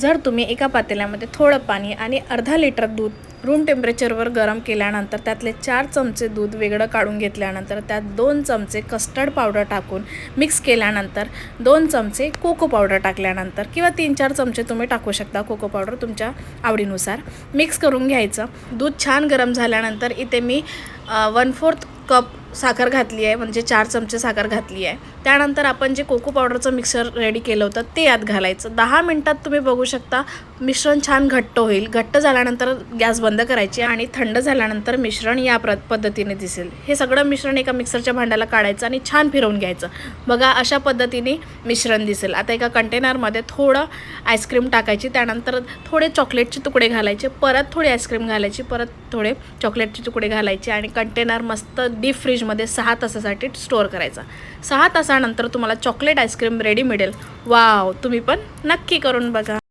जर तुम्ही एका पातेल्यामध्ये थोडं पाणी आणि अर्धा लिटर दूध रूम टेम्परेचरवर गरम केल्यानंतर त्यातले 4 चमचे दूध वेगळं काढून घेतल्यानंतर त्यात 2 चमचे कस्टर्ड पावडर टाकून मिक्स केल्यानंतर 2 चमचे कोको पावडर टाकल्यानंतर किंवा 3-4 चमचे तुम्ही टाकू शकता कोको पावडर तुमच्या आवडीनुसार मिक्स करून घ्यायचं। दूध छान गरम झाल्यानंतर इथे मी 1/4 कप साखर घातली आहे, म्हणजे 4 चमचे साखर घातली आहे। त्यानंतर आपण जे कोको पावडरचं मिक्सर रेडी केलं होतं ते यात घालायचं। 10 मिनिटात तुम्ही बघू शकता मिश्रण छान घट्ट होईल। घट्ट झाल्यानंतर गॅस बंद करायची आणि थंड झाल्यानंतर मिश्रण या पद्धतीने दिसेल। हे सगळं मिश्रण एका मिक्सरच्या भांड्याला काढायचं आणि छान फिरवून घ्यायचं। बघा अशा पद्धतीने मिश्रण दिसेल। आता एका कंटेनरमध्ये थोडं आईस्क्रीम टाकायची, त्यानंतर थोडे चॉकलेटचे तुकडे घालायचे, परत थोडी आईस्क्रीम घालायची, परत थोडे चॉकलेटचे तुकडे घालायचे आणि कंटेनर मस्त डीप फ्रीजमध्ये 6 तासासाठी स्टोअर करायचा। 6 तासानंतर तुम्हाला चॉकलेट आईस्क्रीम रेडी मिळेल। वाव, तुम्ही पण नक्की करून बघा।